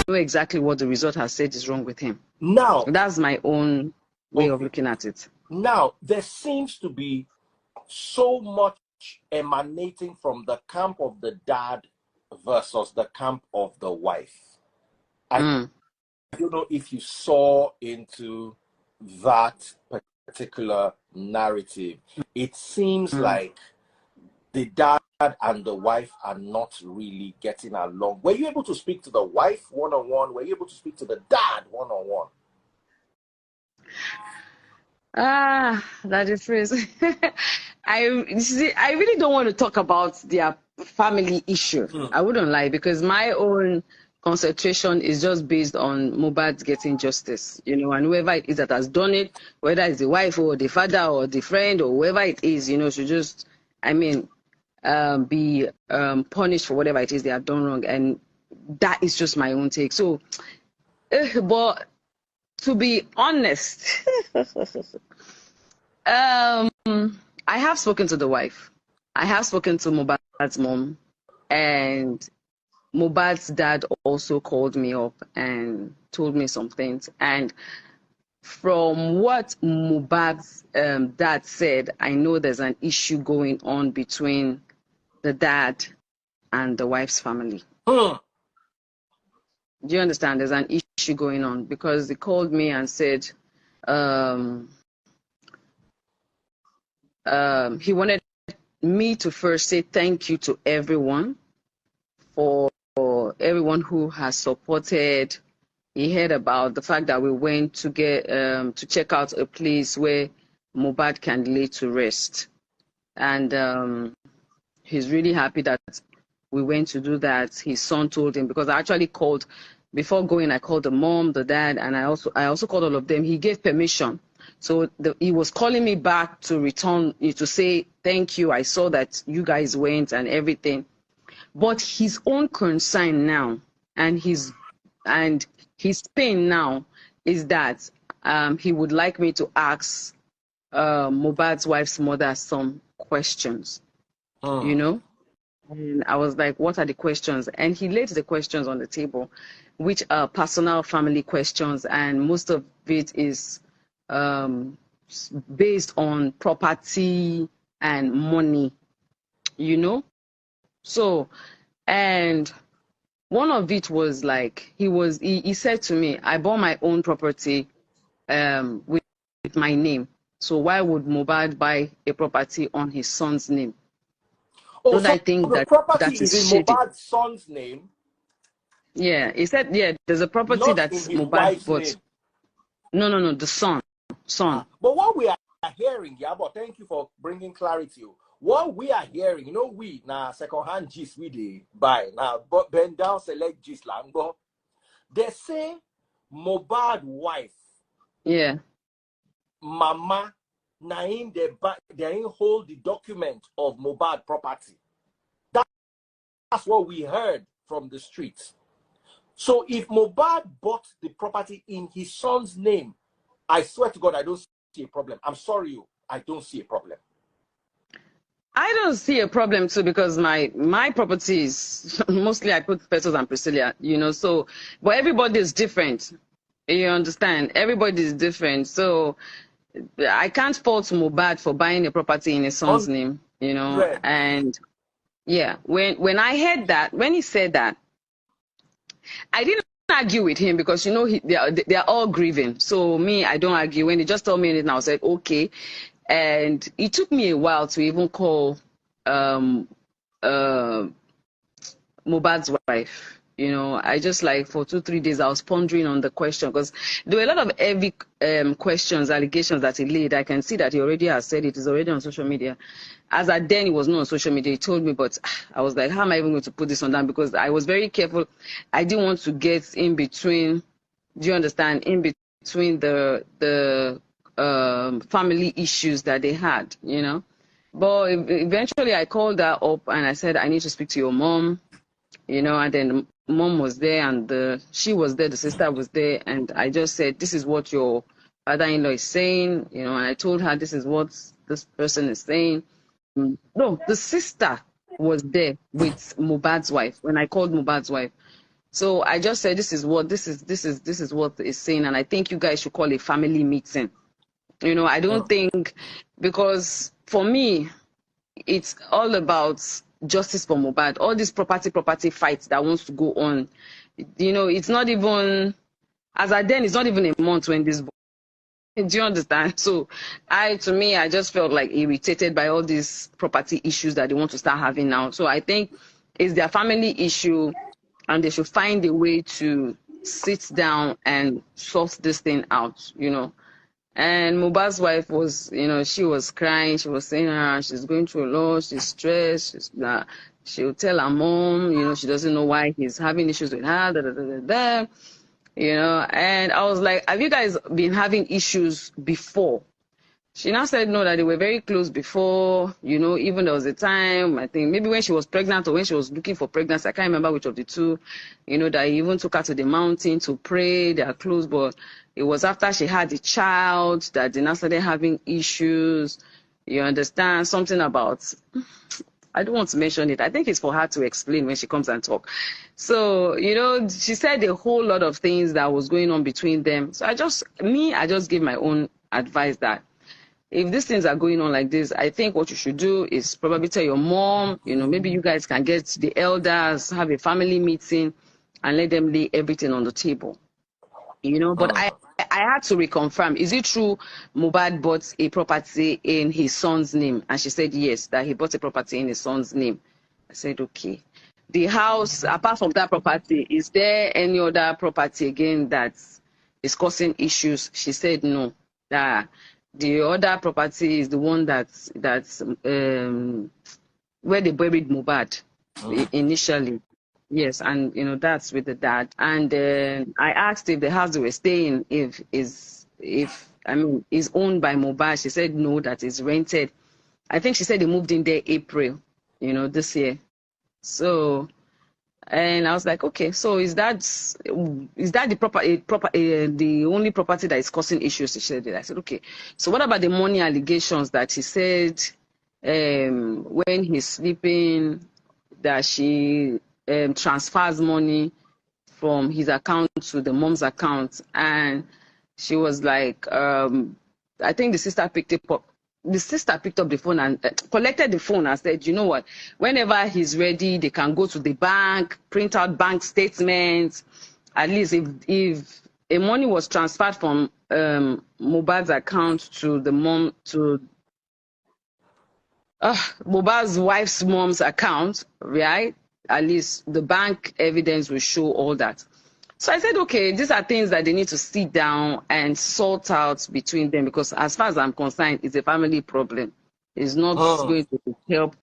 know exactly what the result has said is wrong with him. Now, that's my own way of looking at it. Now, there seems to be so much emanating from the camp of the dad versus the camp of the wife. I don't know if you saw into that particular narrative. It seems like the dad and the wife are not really getting along. Were you able to speak to the wife one-on-one? Were you able to speak to the dad one-on-one? That is crazy. I really don't want to talk about their family issue. I wouldn't lie, because my own concentration is just based on Mohbad getting justice, and whoever it is that has done it, whether it's the wife or the father or the friend or whoever it is, should just, be punished for whatever it is they have done wrong. And that is just my own take. So, but to be honest, I have spoken to the wife. I have spoken to Mohbad's mom, and Mohbad's dad also called me up and told me some things. And from what Mohbad's dad said, I know there's an issue going on between the dad and the wife's family. Do you understand? There's an issue going on, because they called me and said he wanted me to first say thank you to everyone, for everyone who has supported. He heard about the fact that we went to get to check out a place where Mohbad can lay to rest, and he's really happy that we went to do that. His son told him, because I actually called before going. I called the mom, the dad, and I also called all of them. He gave permission, so he was calling me back to return to say thank you. I saw that you guys went and everything, but his own concern now and his pain now is that he would like me to ask Mohbad's wife's mother some questions. And I was like, what are the questions? And he laid the questions on the table, which are personal family questions, and most of it is based on property and money, So, and one of it was like, he said to me, I bought my own property with my name. So why would Mohbad buy a property on his son's name? Oh, so I think the property is in Mohbad's son's name? Yeah, he said, there's a property that's Mohbad bought. No, the son. But what we are hearing, Iyabo, thank you for bringing clarity. What we are hearing, we now second-hand gist we dey buy now, but bend down select gist lango. They say Mohbad wife, mama, naim they hold the document of Mohbad property. That's what we heard from the streets. So if Mohbad bought the property in his son's name, I swear to God, I don't see a problem. I'm sorry, I don't see a problem. I don't see a problem too, because my property is mostly I put pesos and Priscilla, so, but everybody is different. You understand? Everybody is different. So I can't fault Mohbad for buying a property in his son's name, Right. And when I heard that, when he said that, I didn't argue with him, because they are all grieving. So me, I don't argue. When he just told me anything, I said okay. And it took me a while to even call Mohbad's wife. I just for 2-3 days I was pondering on the question, because there were a lot of heavy questions, allegations that he laid. I can see that he already has said it is already on social media. As at then, it was not on social media. He told me, but I was like, how am I even going to put this on down? Because I was very careful. I didn't want to get in between. Do you understand? In between the family issues that they had, But eventually I called her up and I said, I need to speak to your mom, and then mom was there, and she was there, the sister was there, and I just said, this is what your father-in-law is saying, and I told her this is what this person is saying. No, the sister was there with Mohbad's wife when I called Mohbad's wife. So I just said, this is what is saying, and I think you guys should call a family meeting. You know, I don't think, because for me, it's all about justice for Mohbad. All these property fights that wants to go on, you know, it's not even, as at then, it's not even a month when this. Do you understand? So I just felt like irritated by all these property issues that they want to start having now. So I think it's their family issue, and they should find a way to sit down and sort this thing out, you know. And Mohbad's wife was, you know, she was crying. She was saying, she's going through a lot. She's stressed. She'll tell her mom, you know, she doesn't know why he's having issues with her. You know, and I was like, have you guys been having issues before? She now said no, that they were very close before, you know, even there was a time, I think maybe when she was pregnant or when she was looking for pregnancy, I can't remember which of the two, you know, that he even took her to the mountain to pray, they are close, but it was after she had the child that they now started having issues. You understand? Something about, I don't want to mention it. I think it's for her to explain when she comes and talk. So, you know, she said a whole lot of things that was going on between them. So I just give my own advice that if these things are going on like this, I think what you should do is probably tell your mom, you know, maybe you guys can get the elders, have a family meeting, and let them lay everything on the table. You know, but I had to reconfirm, is it true Mohbad bought a property in his son's name? And she said yes, that he bought a property in his son's name. I said, okay. The house, apart from that property, is there any other property again that is causing issues? She said no. That the other property is the one that's where they buried Mohbad initially. Yes, and you know, that's with the dad. And I asked if the house they were staying is owned by Mohbad. She said no, that is rented. I think she said they moved in there April, you know, this year. So, and I was like, okay, so is that the only property that is causing issues? She said, I said, okay. So what about the money allegations that he said when he's sleeping that she transfers money from his account to the mom's account? And she was like, I think the sister picked up the phone and collected the phone and said, you know what, whenever he's ready, they can go to the bank, print out bank statements. At least if a money was transferred from Mohbad's account to the mom, to Mohbad's wife's mom's account, right? At least the bank evidence will show all that. So I said, okay, these are things that they need to sit down and sort out between them, because as far as I'm concerned, it's a family problem. It's not going to help